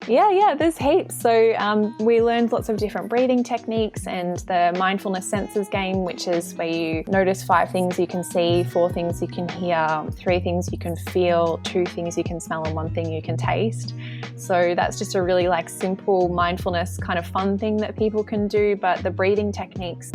Yeah, there's heaps. So we learned lots of different breathing techniques and the mindfulness senses game, which is where you notice 5 things you can see, 4 things you can hear, 3 things you can feel, 2 things you can smell, and 1 thing you can taste. So that's just a really simple mindfulness kind of fun thing that people can do. But the breathing techniques.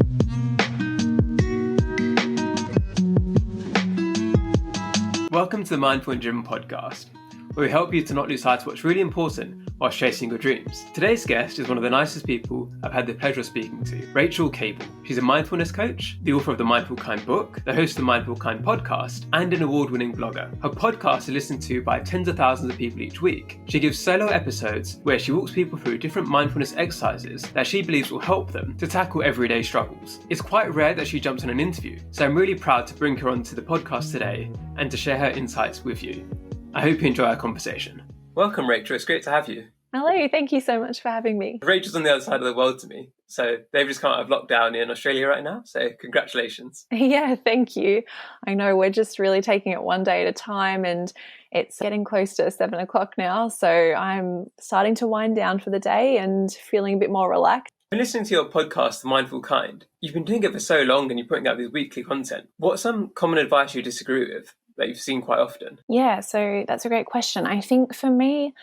Welcome to the Mindful and Driven podcast, where we help you to not lose sight of what's really important whilst chasing your dreams. Today's guest is one of the nicest people I've had the pleasure of speaking to, Rachael Kable. She's a mindfulness coach, the author of the Mindful Kind book, the host of the Mindful Kind podcast, and an award-winning blogger. Her podcast is listened to by tens of thousands of people each week. She gives solo episodes where she walks people through different mindfulness exercises that she believes will help them to tackle everyday struggles. It's quite rare that she jumps on an interview, so I'm really proud to bring her onto the podcast today and to share her insights with you. I hope you enjoy our conversation. Welcome, Rachel. It's great to have you. Hello, thank you so much for having me. Rachel's on the other side of the world to me, so they've just come out of lockdown in Australia right now, so congratulations. Yeah, thank you. I know we're just really taking it one day at a time, and it's getting close to 7 o'clock now, so I'm starting to wind down for the day and feeling a bit more relaxed. I've been listening to your podcast, The Mindful Kind. You've been doing it for so long and you're putting out this weekly content. What's some common advice you disagree with that you've seen quite often? Yeah, so that's a great question. I think for me,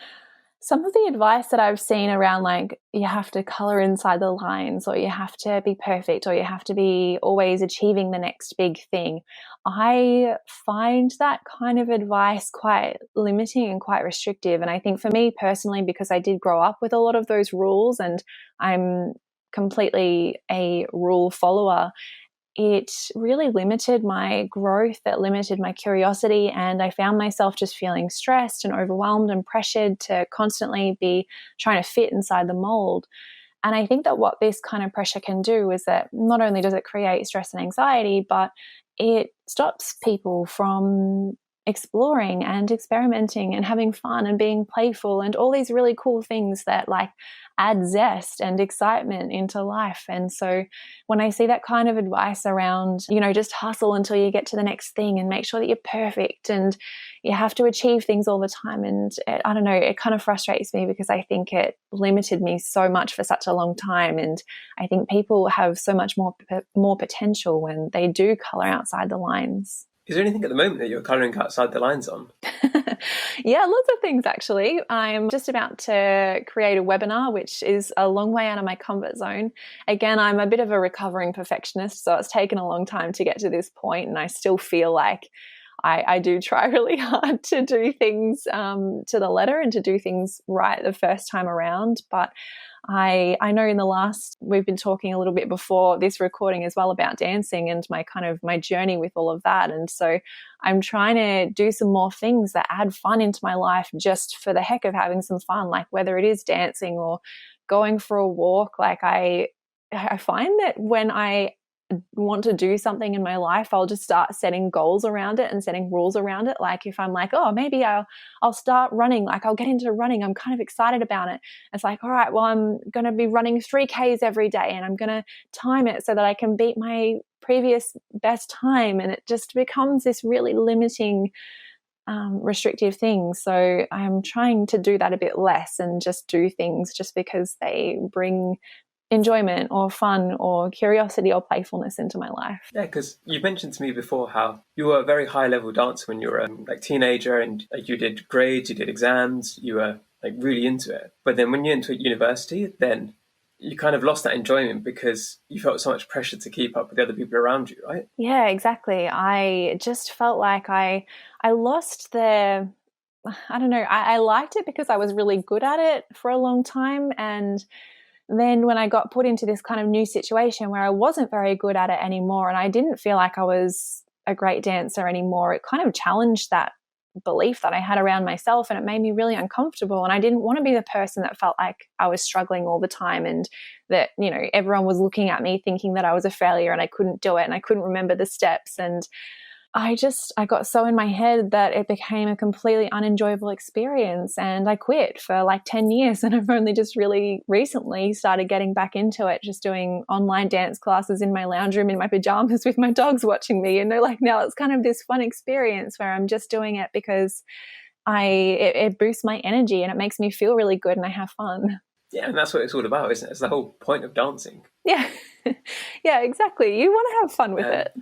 some of the advice that I've seen around you have to color inside the lines, or you have to be perfect, or you have to be always achieving the next big thing, I find that kind of advice quite limiting and quite restrictive. And I think for me personally, because I did grow up with a lot of those rules and I'm completely a rule follower, it really limited my growth, it limited my curiosity, and I found myself just feeling stressed and overwhelmed and pressured to constantly be trying to fit inside the mold. And I think that what this kind of pressure can do is that not only does it create stress and anxiety, but it stops people from exploring and experimenting and having fun and being playful and all these really cool things that add zest and excitement into life. And so when I see that kind of advice around, just hustle until you get to the next thing and make sure that you're perfect and you have to achieve things all the time, and I don't know, it kind of frustrates me because I think it limited me so much for such a long time. And I think people have so much more potential when they do color outside the lines. Is there anything at the moment that you're colouring outside the lines on? Yeah, lots of things actually. I'm just about to create a webinar, which is a long way out of my comfort zone. Again, I'm a bit of a recovering perfectionist, so it's taken a long time to get to this point, and I still feel like I do try really hard to do things to the letter and to do things right the first time around. But I know we've been talking a little bit before this recording as well about dancing and my journey with all of that. And so I'm trying to do some more things that add fun into my life just for the heck of having some fun, whether it is dancing or going for a walk. I find that when I want to do something in my life, I'll just start setting goals around it and setting rules around it. If I'm maybe I'll start running, I'll get into running, I'm kind of excited about it. It's all right, well, I'm going to be running 3Ks every day and I'm going to time it so that I can beat my previous best time. And it just becomes this really limiting, restrictive thing. So I'm trying to do that a bit less and just do things just because they bring enjoyment or fun or curiosity or playfulness into my life. Yeah, because you mentioned to me before how you were a very high level dancer when you were a teenager, and you did grades, you did exams, you were really into it. But then when you entered university, then you kind of lost that enjoyment because you felt so much pressure to keep up with the other people around you, right? Yeah, exactly. I just felt like I lost I don't know, I liked it because I was really good at it for a long time, and then when I got put into this kind of new situation where I wasn't very good at it anymore and I didn't feel like I was a great dancer anymore, it kind of challenged that belief that I had around myself, and it made me really uncomfortable. And I didn't want to be the person that felt like I was struggling all the time and that, everyone was looking at me thinking that I was a failure and I couldn't do it and I couldn't remember the steps. And I got so in my head that it became a completely unenjoyable experience, and I quit for 10 years. And I've only just really recently started getting back into it, just doing online dance classes in my lounge room in my pajamas with my dogs watching me. Now it's kind of this fun experience where I'm just doing it because it boosts my energy and it makes me feel really good and I have fun. Yeah, and that's what it's all about, isn't it? It's the whole point of dancing. Yeah. Yeah, exactly. You want to have fun with And it.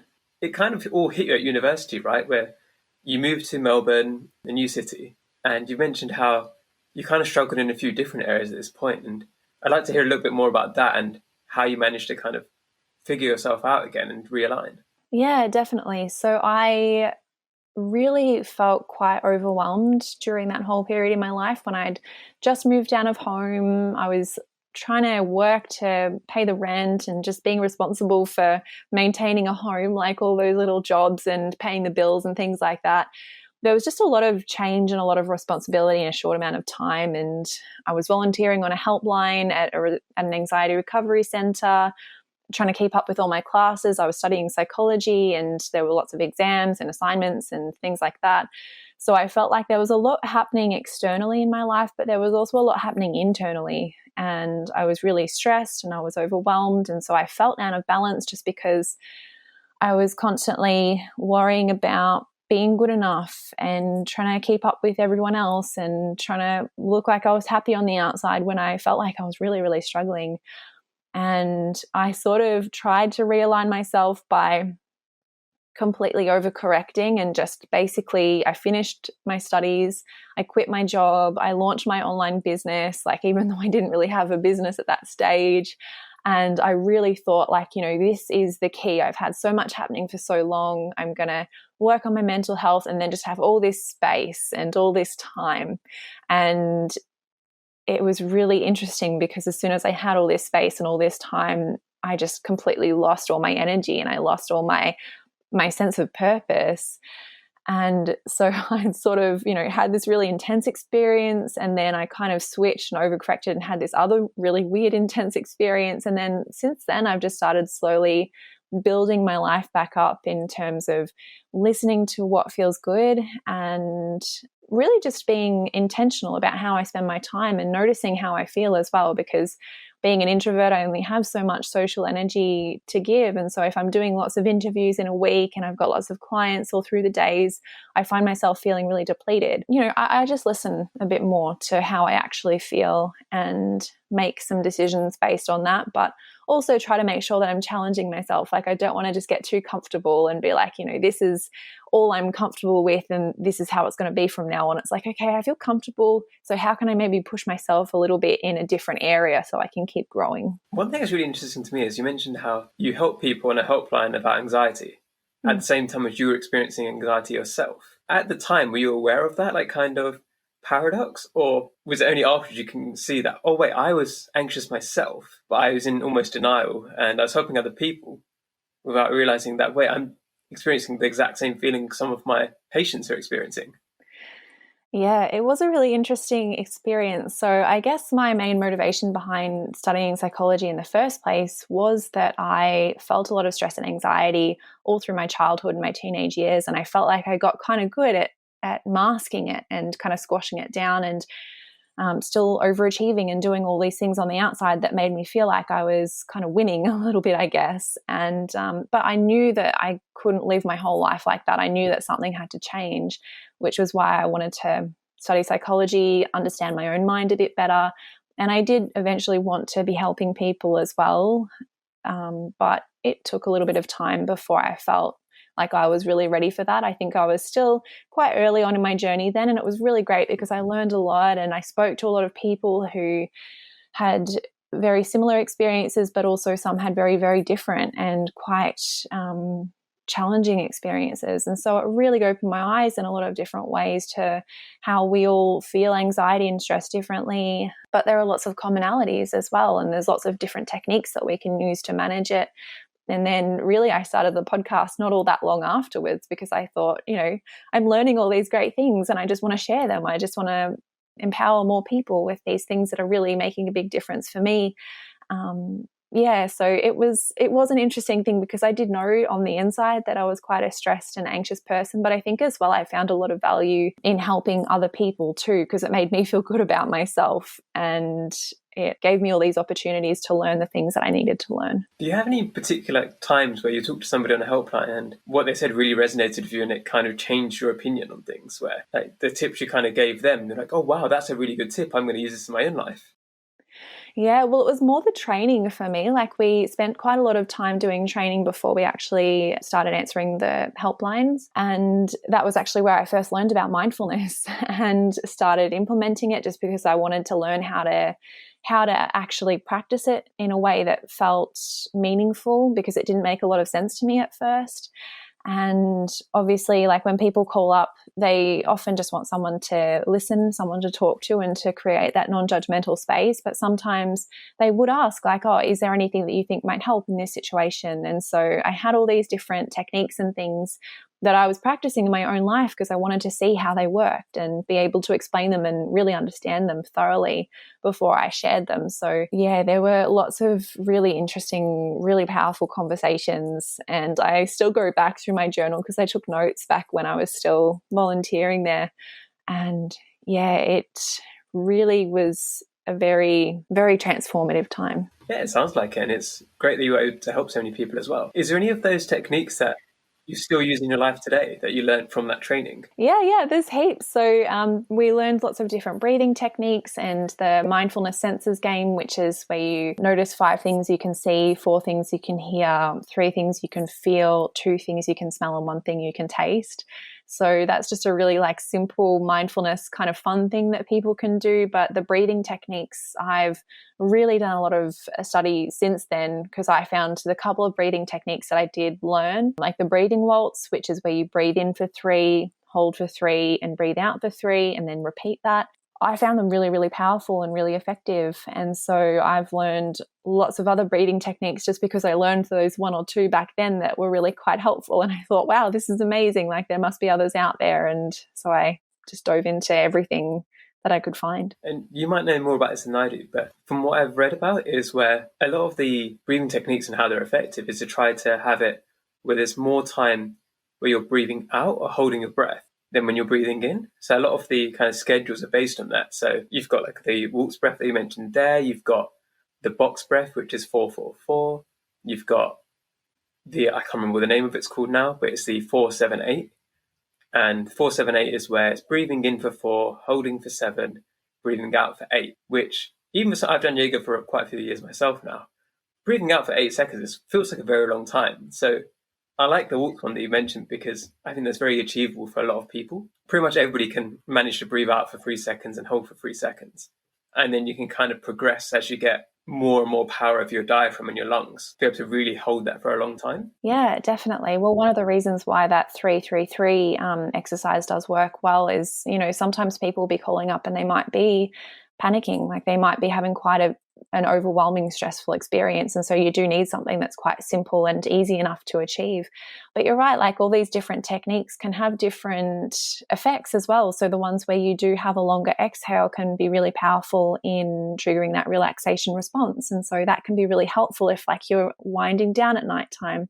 it kind of all hit you at university, right? Where you moved to Melbourne, a new city, and you mentioned how you kind of struggled in a few different areas at this point. And I'd like to hear a little bit more about that and how you managed to kind of figure yourself out again and realign. Yeah, definitely. So I really felt quite overwhelmed during that whole period in my life when I'd just moved out of home. I was trying to work to pay the rent and just being responsible for maintaining a home, like all those little jobs and paying the bills and things like that. There was just a lot of change and a lot of responsibility in a short amount of time. And I was volunteering on a helpline at an anxiety recovery center, trying to keep up with all my classes. I was studying psychology and there were lots of exams and assignments and things like that. So I felt like there was a lot happening externally in my life, but there was also a lot happening internally. And I was really stressed and I was overwhelmed. And so I felt out of balance just because I was constantly worrying about being good enough and trying to keep up with everyone else and trying to look like I was happy on the outside when I felt like I was really, really struggling. And I sort of tried to realign myself by completely overcorrecting and just basically I finished my studies, I quit my job, I launched my online business, like even though I didn't really have a business at that stage. And I really thought like, this is the key. I've had so much happening for so long. I'm going to work on my mental health and then just have all this space and all this time. And it was really interesting because as soon as I had all this space and all this time, I just completely lost all my energy and I lost all my sense of purpose. And so I sort of, had this really intense experience and then I kind of switched and overcorrected and had this other really weird, intense experience. And then since then, I've just started slowly building my life back up in terms of listening to what feels good and really just being intentional about how I spend my time and noticing how I feel as well, because being an introvert, I only have so much social energy to give. And so if I'm doing lots of interviews in a week and I've got lots of clients all through the days, I find myself feeling really depleted. I just listen a bit more to how I actually feel and make some decisions based on that, but also try to make sure that I'm challenging myself. Like I don't want to just get too comfortable and be like, this is all I'm comfortable with and this is how it's going to be from now on. It's like, okay, I feel comfortable. So how can I maybe push myself a little bit in a different area so I can keep growing? One thing that's really interesting to me is you mentioned how you help people on a helpline about anxiety at the same time as you were experiencing anxiety yourself. At the time, were you aware of that, like kind of paradox? Or was it only after you can see that, oh wait, I was anxious myself, but I was in almost denial and I was helping other people without realizing that, wait, I'm experiencing the exact same feeling some of my patients are experiencing? Yeah, it was a really interesting experience. So I guess my main motivation behind studying psychology in the first place was that I felt a lot of stress and anxiety all through my childhood and my teenage years. And I felt like I got kind of good at masking it and kind of squashing it down and still overachieving and doing all these things on the outside that made me feel like I was kind of winning a little bit, I guess. And but I knew that I couldn't live my whole life like that. I knew that something had to change, which was why I wanted to study psychology, understand my own mind a bit better. And I did eventually want to be helping people as well. But it took a little bit of time before I felt like I was really ready for that. I think I was still quite early on in my journey then, and it was really great because I learned a lot and I spoke to a lot of people who had very similar experiences, but also some had very, very different and quite challenging experiences. And so it really opened my eyes in a lot of different ways to how we all feel anxiety and stress differently. But there are lots of commonalities as well, and there's lots of different techniques that we can use to manage it. And then really I started the podcast not all that long afterwards because I thought, I'm learning all these great things and I just want to share them. I just want to empower more people with these things that are really making a big difference for me. yeah, so it was an interesting thing because I did know on the inside that I was quite a stressed and anxious person, but I think as well I found a lot of value in helping other people too, because it made me feel good about myself, and it gave me all these opportunities to learn the things that I needed to learn. Do you have any particular times where you talked to somebody on a helpline and what they said really resonated with you and it kind of changed your opinion on things, where like the tips you kind of gave them, they're like, oh wow, that's a really good tip, I'm going to use this in my own life? Yeah, well, it was more the training for me. Like, we spent quite a lot of time doing training before we actually started answering the helplines. And that was actually where I first learned about mindfulness and started implementing it, just because I wanted to learn how to actually practice it in a way that felt meaningful, because it didn't make a lot of sense to me at first. And obviously, like, when people call up, they often just want someone to listen, someone to talk to, and to create that non-judgmental space. But sometimes they would ask, like, oh, is there anything that you think might help in this situation? And so I had all these different techniques and things that I was practicing in my own life because I wanted to see how they worked and be able to explain them and really understand them thoroughly before I shared them. So yeah, there were lots of really interesting, really powerful conversations, and I still go back through my journal because I took notes back when I was still volunteering there. And yeah, it really was a very, very transformative time. Yeah, it sounds like it, and it's great that you were able to help so many people as well. Is there any of those techniques that you still use in your life today that you learned from that training? Yeah, there's heaps. So we learned lots of different breathing techniques and the mindfulness senses game, which is where you notice 5 things you can see, 4 things you can hear, 3 things you can feel, 2 things you can smell, and 1 thing you can taste. So that's just a really like simple mindfulness kind of fun thing that people can do. But the breathing techniques, I've really done a lot of study since then, because I found the couple of breathing techniques that I did learn, like the breathing waltz, which is where you breathe in for 3, hold for 3, and breathe out for 3, and then repeat that. I found them really, really powerful and really effective. And so I've learned lots of other breathing techniques just because I learned those 1 or 2 back then that were really quite helpful. And I thought, wow, this is amazing. Like, there must be others out there. And so I just dove into everything that I could find. And you might know more about this than I do, but from what I've read about is where a lot of the breathing techniques and how they're effective is to try to have it where there's more time where you're breathing out or holding your breath than when you're breathing in. So a lot of the kind of schedules are based on that. So you've got like the waltz breath that you mentioned there. You've got the box breath, which is 4-4-4. You've got I can't remember what the name of it's called now, but it's the 4-7-8. And 4-7-8 is where it's breathing in for 4, holding for 7, breathing out for 8, which even though I've done yoga for quite a few years myself now, breathing out for 8 seconds feels like a very long time. So I like the walk one that you mentioned because I think that's very achievable for a lot of people. Pretty much everybody can manage to breathe out for 3 seconds and hold for 3 seconds. And then you can kind of progress as you get more and more power of your diaphragm and your lungs to be able to really hold that for a long time. Yeah, definitely. Well, one of the reasons why that 3-3-3 exercise does work well is, you know, sometimes people will be calling up and they might be panicking, like they might be having quite an overwhelming, stressful experience. And so you do need something that's quite simple and easy enough to achieve. But you're right, like all these different techniques can have different effects as well. So the ones where you do have a longer exhale can be really powerful in triggering that relaxation response. And so that can be really helpful if like you're winding down at nighttime.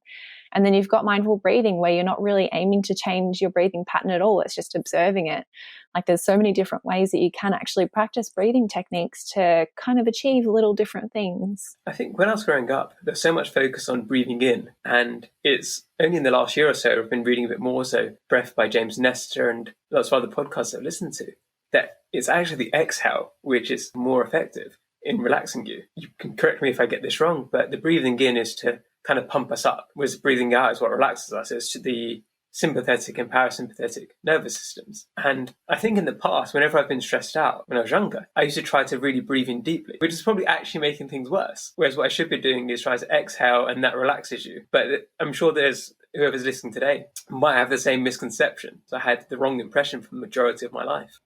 And then you've got mindful breathing where you're not really aiming to change your breathing pattern at all. It's just observing it. Like there's so many different ways that you can actually practice breathing techniques to kind of achieve little different things. I think when I was growing up, there's so much focus on breathing in. And it's only in the last year or so I've been reading a bit more, so Breath by James Nestor and lots of other podcasts I've listened to, that it's actually the exhale which is more effective in relaxing you. You can correct me if I get this wrong, but the breathing in is to kind of pump us up, whereas breathing out is what relaxes us. It's the sympathetic and parasympathetic nervous systems. And I think in the past, whenever I've been stressed out when I was younger, I used to try to really breathe in deeply, which is probably actually making things worse. Whereas what I should be doing is try to exhale, and that relaxes you. But I'm sure there's whoever's listening today might have the same misconception. So I had the wrong impression for the majority of my life.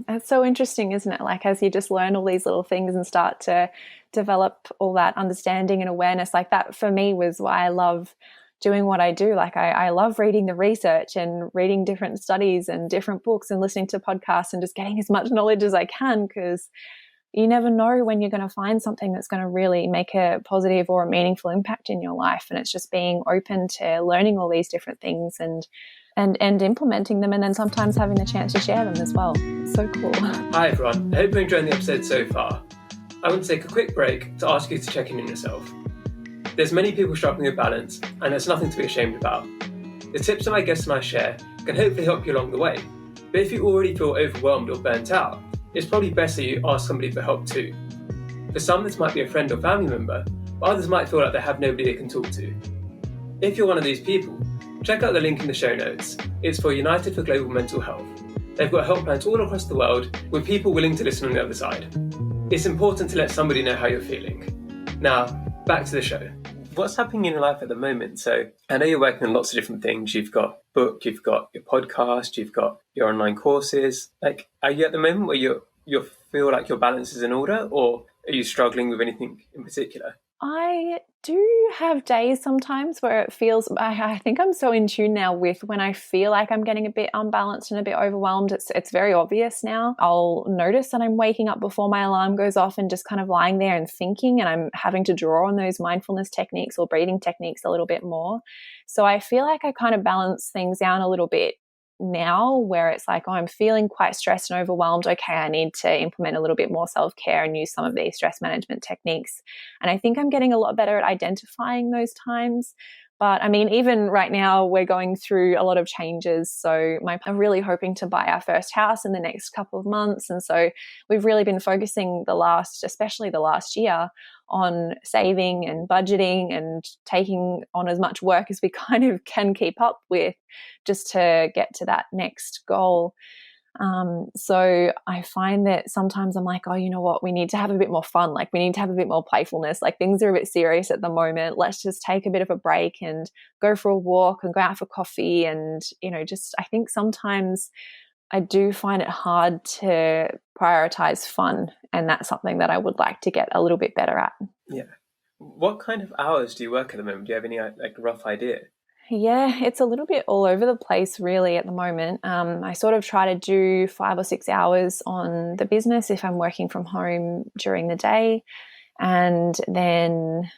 It's so interesting, isn't it? Like as you just learn all these little things and start to develop all that understanding and awareness, like that for me was why I love doing what I do. Like I love reading the research and reading different studies and different books and listening to podcasts and just getting as much knowledge as I can, because you never know when you're going to find something that's going to really make a positive or a meaningful impact in your life. And it's just being open to learning all these different things and implementing them, and then sometimes having the chance to share them as well. It's so cool. Hi everyone, I hope you're enjoying the episode so far. I want to take a quick break to ask you to check in on yourself. There's many people struggling with balance, and there's nothing to be ashamed about. The tips that my guests and I share can hopefully help you along the way. But if you already feel overwhelmed or burnt out, it's probably best that you ask somebody for help too. For some, this might be a friend or family member, but others might feel like they have nobody they can talk to. If you're one of these people, check out the link in the show notes. It's for United for Global Mental Health. They've got helplines all across the world with people willing to listen on the other side. It's important to let somebody know how you're feeling. Now, back to the show. What's happening in your life at the moment? So I know you're working on lots of different things. You've got book, you've got your podcast, you've got your online courses. Like, are you at the moment where you feel like your balance is in order, or are you struggling with anything in particular? I do have days sometimes where it feels, I think I'm so in tune now with when I feel like I'm getting a bit unbalanced and a bit overwhelmed. It's very obvious now. I'll notice that I'm waking up before my alarm goes off and just kind of lying there and thinking, and I'm having to draw on those mindfulness techniques or breathing techniques a little bit more. So I feel like I kind of balance things down a little bit now, where it's like, oh, I'm feeling quite stressed and overwhelmed. Okay, I need to implement a little bit more self-care and use some of these stress management techniques. And I think I'm getting a lot better at identifying those times. But I mean, even right now, we're going through a lot of changes. So I'm really hoping to buy our first house in the next couple of months. And so we've really been focusing especially the last year, on saving and budgeting and taking on as much work as we kind of can keep up with just to get to that next goal. So I find that sometimes I'm like, oh, you know what? We need to have a bit more fun. Like, we need to have a bit more playfulness. Like, things are a bit serious at the moment. Let's just take a bit of a break and go for a walk and go out for coffee. And, I think sometimes I do find it hard to prioritize fun. And that's something that I would like to get a little bit better at. Yeah. What kind of hours do you work at the moment? Do you have any rough idea? Yeah, it's a little bit all over the place really at the moment. I sort of try to do 5 or 6 hours on the business if I'm working from home during the day. And then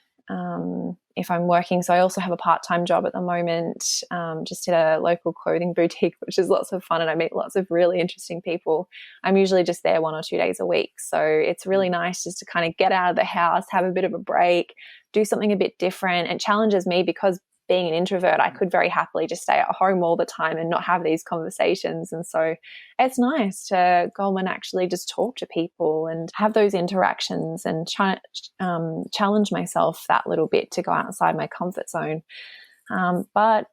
if I'm working, so I also have a part-time job at the moment, just at a local clothing boutique, which is lots of fun, and I meet lots of really interesting people. I'm usually just there 1 or 2 days a week. So it's really nice just to kind of get out of the house, have a bit of a break, do something a bit different. It challenges me because being an introvert, I could very happily just stay at home all the time and not have these conversations. And so it's nice to go and actually just talk to people and have those interactions and challenge myself that little bit to go outside my comfort zone. But,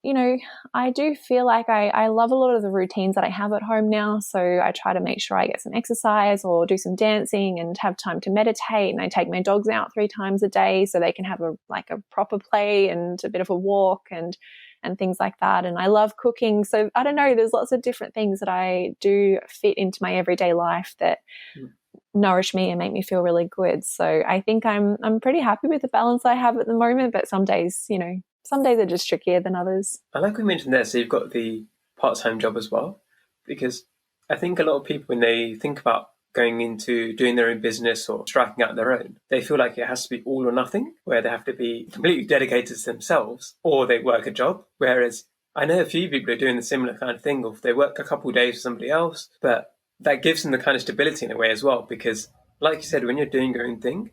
I do feel like I love a lot of the routines that I have at home now. So I try to make sure I get some exercise or do some dancing and have time to meditate. And I take my dogs out 3 times a day so they can have a proper play and a bit of a walk and things like that. And I love cooking. So I don't know, there's lots of different things that I do fit into my everyday life that nourish me and make me feel really good. So I think I'm pretty happy with the balance I have at the moment, but some days, some days are just trickier than others. I like we mentioned there, so you've got the part-time job as well, because I think a lot of people, when they think about going into doing their own business or striking out their own, they feel like it has to be all or nothing, where they have to be completely dedicated to themselves or they work a job. Whereas I know a few people are doing the similar kind of thing, or they work a couple of days for somebody else, but that gives them the kind of stability in a way as well, because like you said, when you're doing your own thing,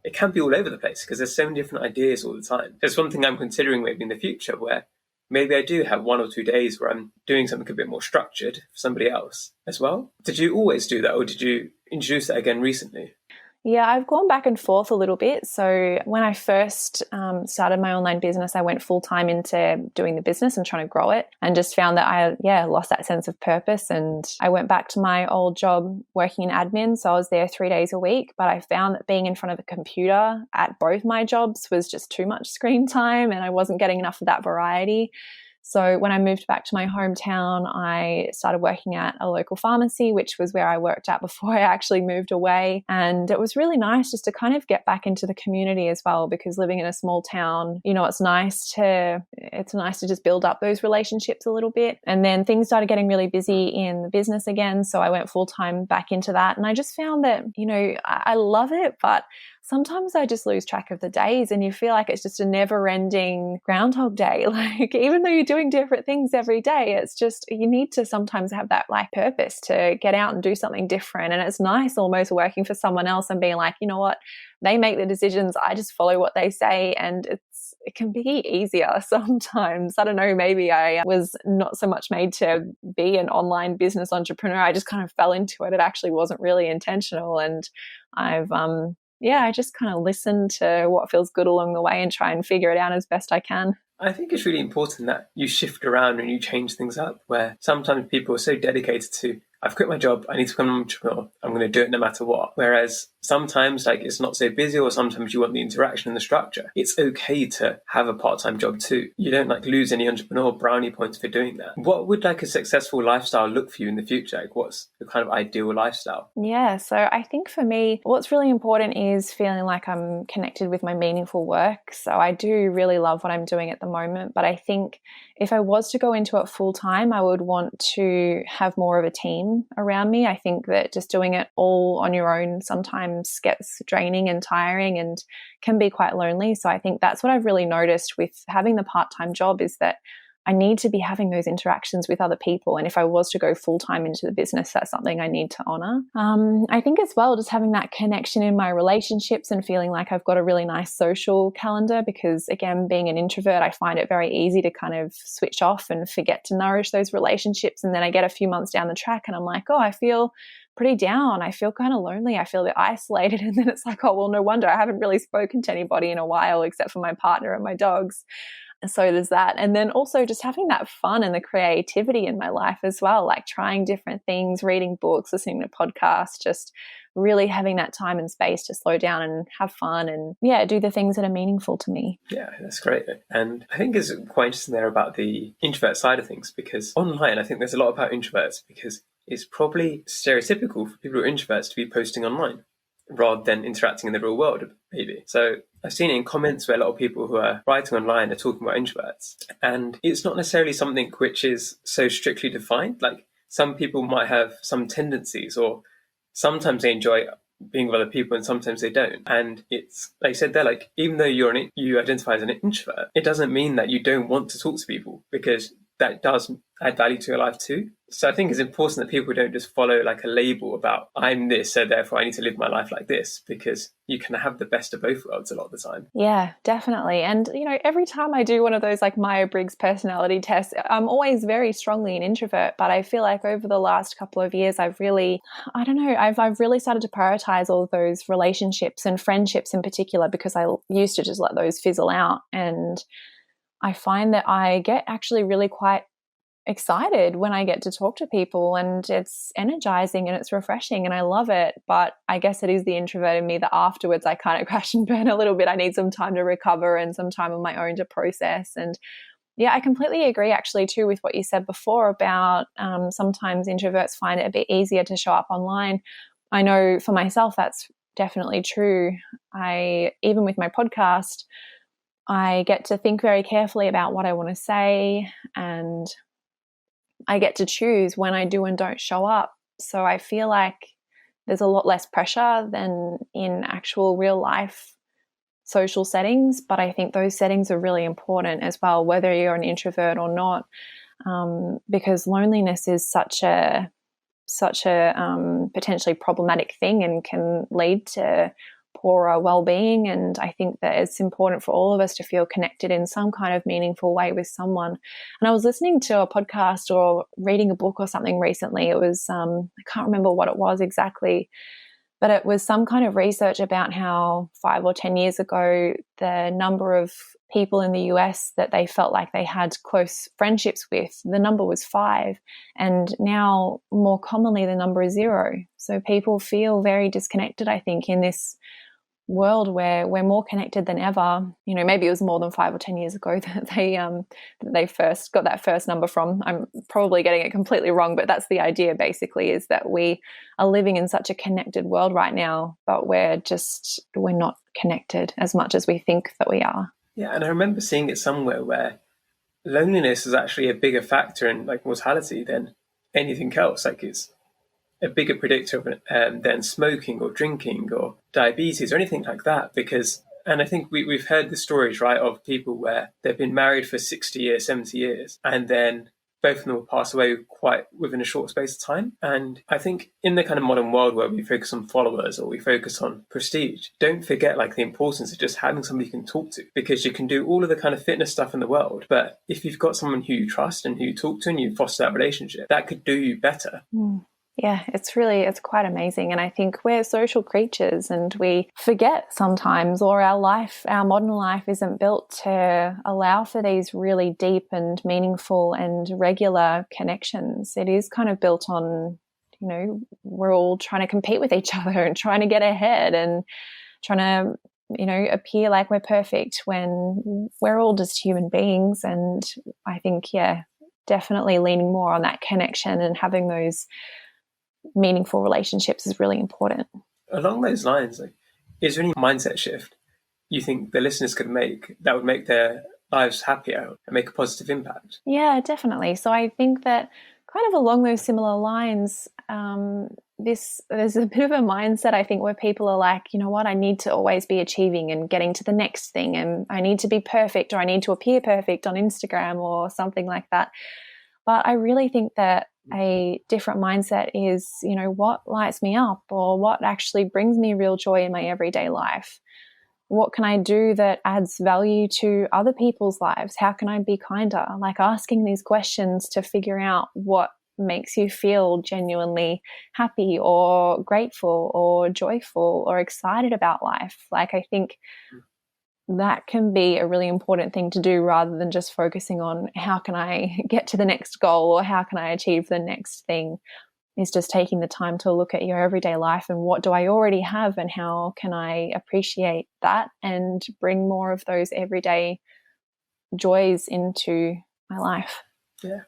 it can be all over the place because there's so many different ideas all the time. There's one thing I'm considering maybe in the future where maybe I do have 1 or 2 days where I'm doing something a bit more structured for somebody else as well. Did you always do that, or did you introduce that again recently? Yeah, I've gone back and forth a little bit. So when I first started my online business, I went full time into doing the business and trying to grow it, and just found that I lost that sense of purpose. And I went back to my old job working in admin. So I was there 3 days a week, but I found that being in front of a computer at both my jobs was just too much screen time, and I wasn't getting enough of that variety. So when I moved back to my hometown, I started working at a local pharmacy, which was where I worked at before I actually moved away. And it was really nice just to kind of get back into the community as well, because living in a small town, it's nice to just build up those relationships a little bit. And then things started getting really busy in the business again. So I went full time back into that. And I just found that, I love it, but sometimes I just lose track of the days and you feel like it's just a never ending Groundhog Day. Like, even though you're doing different things every day, it's just, you need to sometimes have that like purpose to get out and do something different. And it's nice almost working for someone else and being like, you know what, they make the decisions, I just follow what they say. And it can be easier sometimes. I don't know, maybe I was not so much made to be an online business entrepreneur. I just kind of fell into it. It actually wasn't really intentional. And I just kind of listen to what feels good along the way and try and figure it out as best I can. I think it's really important that you shift around and you change things up, where sometimes people are so dedicated to, I've quit my job, I need to become an entrepreneur, I'm going to do it no matter what. Whereas sometimes like it's not so busy, or sometimes you want the interaction and the structure. It's okay to have a part-time job too. You don't like lose any entrepreneur brownie points for doing that. What would like a successful lifestyle look for you in the future? Like, what's the kind of ideal lifestyle? Yeah, so I think for me, what's really important is feeling like I'm connected with my meaningful work. So I do really love what I'm doing at the moment, but I think if I was to go into it full time, I would want to have more of a team around me. I think that just doing it all on your own sometimes gets draining and tiring and can be quite lonely. So I think that's what I've really noticed with having the part-time job, is that I need to be having those interactions with other people. And if I was to go full-time into the business, that's something I need to honor. I think as well, just having that connection in my relationships and feeling like I've got a really nice social calendar, because again, being an introvert, I find it very easy to kind of switch off and forget to nourish those relationships. And then I get a few months down the track and I'm like, oh, I feel pretty down. I feel kind of lonely. I feel a bit isolated. And then it's like, oh, well, no wonder I haven't really spoken to anybody in a while except for my partner and my dogs. So there's that. And then also just having that fun and the creativity in my life as well, like trying different things, reading books, listening to podcasts, just really having that time and space to slow down and have fun and do the things that are meaningful to me. Yeah, that's great. And I think it's quite interesting there about the introvert side of things, because online, I think there's a lot about introverts, because it's probably stereotypical for people who are introverts to be posting online rather than interacting in the real world, maybe. So I've seen it in comments where a lot of people who are writing online are talking about introverts. And it's not necessarily something which is so strictly defined. Like, some people might have some tendencies, or sometimes they enjoy being with other people and sometimes they don't. And it's, like I said there, like, even though you identify as an introvert, it doesn't mean that you don't want to talk to people, because that does add value to your life too. So I think it's important that people don't just follow like a label about, I'm this, so therefore I need to live my life like this, because you can have the best of both worlds a lot of the time. Yeah, definitely. And, every time I do one of those like Myers-Briggs personality tests, I'm always very strongly an introvert. But I feel like over the last couple of years, I've really started to prioritize all of those relationships and friendships in particular, because I used to just let those fizzle out. And I find that I get actually really quite excited when I get to talk to people, and it's energizing and it's refreshing and I love it. But I guess it is the introvert in me that afterwards I kind of crash and burn a little bit. I need some time to recover and some time on my own to process. And I completely agree actually too with what you said before about sometimes introverts find it a bit easier to show up online. I know for myself that's definitely true. Even with my podcast, I get to think very carefully about what I want to say, and I get to choose when I do and don't show up. So I feel like there's a lot less pressure than in actual real life social settings. But I think those settings are really important as well, whether you're an introvert or not, because loneliness is such a potentially problematic thing and can lead to poorer well-being. And I think that it's important for all of us to feel connected in some kind of meaningful way with someone. And I was listening to a podcast or reading a book or something recently. It was I can't remember what it was exactly, but it was some kind of research about how 5 or 10 years ago, the number of people in the US that they felt like they had close friendships with, the number was 5. And now more commonly the number is 0. So people feel very disconnected, I think, in this world where we're more connected than ever. Maybe it was more than 5 or 10 years ago that they first got that first number from. I'm probably getting it completely wrong, but that's the idea basically, is that we are living in such a connected world right now, but we're not connected as much as we think that we are. Yeah, and I remember seeing it somewhere where loneliness is actually a bigger factor in like mortality than anything else. Like it's a bigger predictor than smoking or drinking or diabetes or anything like that. And I think we've heard the stories, right, of people where they've been married for 60 years, 70 years, and then both of them will pass away quite within a short space of time. And I think in the kind of modern world where we focus on followers or we focus on prestige, don't forget like the importance of just having somebody you can talk to, because you can do all of the kind of fitness stuff in the world. But if you've got someone who you trust and who you talk to and you foster that relationship, that could do you better. Yeah, it's quite amazing. And I think we're social creatures and we forget sometimes, or our modern life isn't built to allow for these really deep and meaningful and regular connections. It is kind of built on, we're all trying to compete with each other and trying to get ahead and trying to, appear like we're perfect when we're all just human beings. And I think, definitely leaning more on that connection and having those meaningful relationships is really important. Along those lines, is there any mindset shift you think the listeners could make that would make their lives happier and make a positive impact? Yeah, definitely. So I think that kind of along those similar lines, there's a bit of a mindset, I think, where people are like, you know what, I need to always be achieving and getting to the next thing, and I need to be perfect, or I need to appear perfect on Instagram or something like that. But I really think that a different mindset is, what lights me up, or what actually brings me real joy in my everyday life? What can I do that adds value to other people's lives? How can I be kinder? Like asking these questions to figure out what makes you feel genuinely happy or grateful or joyful or excited about life. Like I think that can be a really important thing to do, rather than just focusing on how can I get to the next goal or how can I achieve the next thing. Is just taking the time to look at your everyday life and what do I already have and how can I appreciate that and bring more of those everyday joys into my life. Yeah.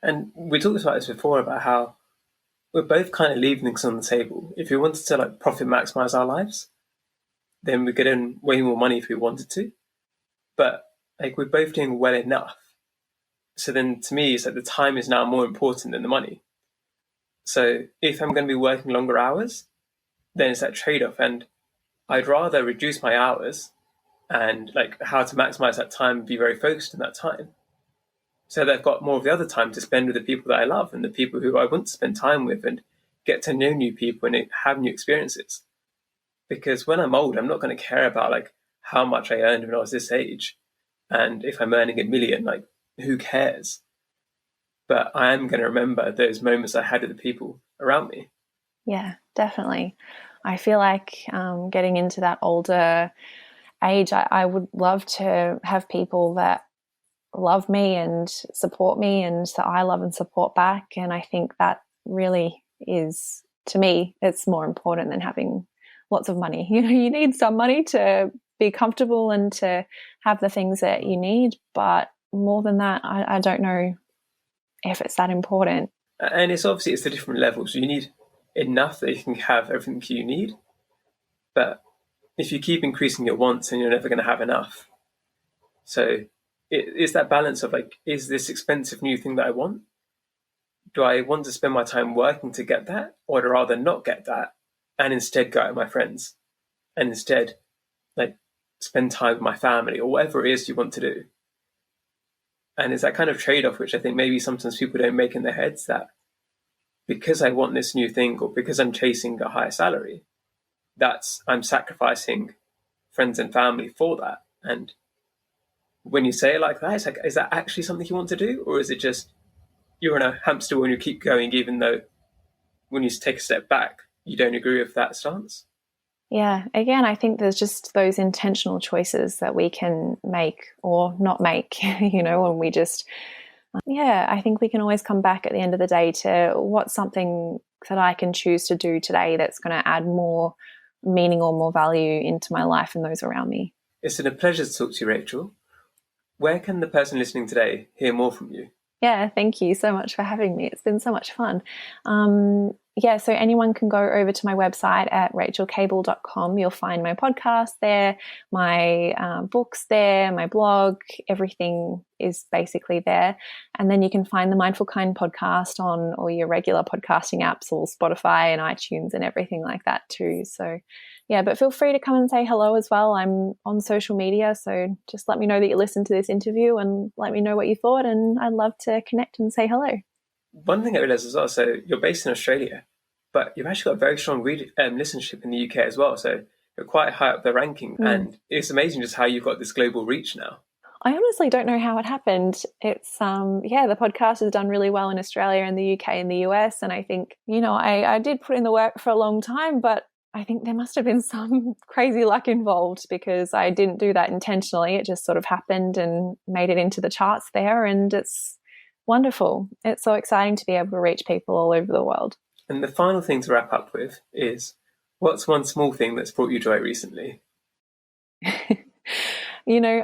And we talked about this before, about how we're both kind of leaving things on the table. If we wanted to profit maximize our lives, then we could earn way more money if we wanted to. But we're both doing well enough. So then to me, it's the time is now more important than the money. So if I'm going to be working longer hours, then it's that trade-off. And I'd rather reduce my hours and how to maximize that time and be very focused in that time, so that I've got more of the other time to spend with the people that I love and the people who I want to spend time with and get to know new people and have new experiences. Because when I'm old, I'm not going to care about how much I earned when I was this age. And if I'm earning $1 million, who cares? But I am going to remember those moments I had with the people around me. Yeah, definitely. I feel like getting into that older age, I would love to have people that love me and support me and that I love and support back. And I think that really is, to me, it's more important than having lots of money. You need some money to be comfortable and to have the things that you need. But more than that, I don't know if it's that important. And it's the different levels. You need enough that you can have everything you need. But if you keep increasing your wants, then you're never going to have enough. So it's that balance of is this expensive new thing that I want? Do I want to spend my time working to get that? Or would I rather not get that and instead go out with my friends and instead spend time with my family or whatever it is you want to do? And it's that kind of trade-off which I think maybe sometimes people don't make in their heads, that because I want this new thing or because I'm chasing a higher salary, I'm sacrificing friends and family for that. And when you say it like that, it's is that actually something you want to do? Or is it just you're in a hamster wheel and you keep going, even though when you take a step back, you don't agree with that stance? Yeah, again, I think there's just those intentional choices that we can make or not make, and we just, I think we can always come back at the end of the day to what's something that I can choose to do today that's going to add more meaning or more value into my life and those around me. It's been a pleasure to talk to you, Rachel. Where can the person listening today hear more from you? Yeah, thank you so much for having me. It's been so much fun. So anyone can go over to my website at rachaelkable.com. You'll find my podcast there, my books there, my blog, everything is basically there. And then you can find the Mindful Kind podcast on all your regular podcasting apps, or Spotify and iTunes and everything like that too. So yeah, but feel free to come and say hello as well. I'm on social media, so just let me know that you listened to this interview and let me know what you thought, and I'd love to connect and say hello. One thing I realised as well, so you're based in Australia, but you've actually got a very strong listenership in the UK as well, so you're quite high up the ranking, and it's amazing just how you've got this global reach now. I honestly don't know how it happened. It's, the podcast has done really well in Australia and the UK and the US, and I think, I did put in the work for a long time, but I think there must have been some crazy luck involved, because I didn't do that intentionally. It just sort of happened and made it into the charts there, and it's wonderful. It's so exciting to be able to reach people all over the world. And the final thing to wrap up with is, what's one small thing that's brought you joy recently?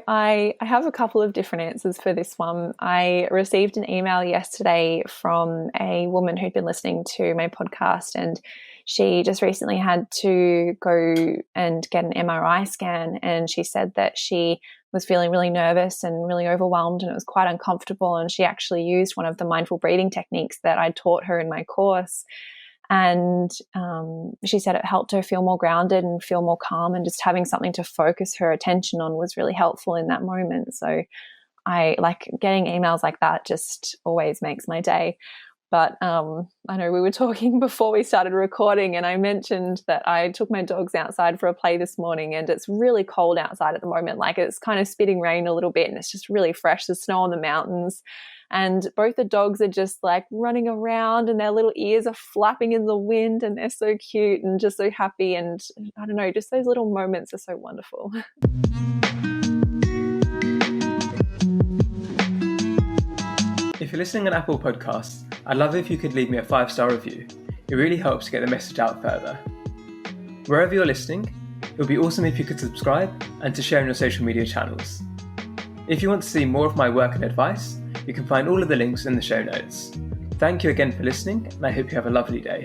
I have a couple of different answers for this one. I received an email yesterday from a woman who'd been listening to my podcast, and she just recently had to go and get an MRI scan, and she said that she was feeling really nervous and really overwhelmed, and it was quite uncomfortable, and she actually used one of the mindful breathing techniques that I taught her in my course. And she said it helped her feel more grounded and feel more calm, and just having something to focus her attention on was really helpful in that moment. So I like getting emails like that, just always makes my day. But I know we were talking before we started recording, and I mentioned that I took my dogs outside for a play this morning, and it's really cold outside at the moment. Like, it's kind of spitting rain a little bit, and it's just really fresh. There's snow on the mountains, and both the dogs are just like running around, and their little ears are flapping in the wind, and they're so cute and just so happy. And I don't know, just those little moments are so wonderful. If you're listening on Apple Podcasts, I'd love it if you could leave me a 5-star review. It really helps to get the message out further. Wherever you're listening, it would be awesome if you could subscribe and to share on your social media channels. If you want to see more of my work and advice, you can find all of the links in the show notes. Thank you again for listening, and I hope you have a lovely day.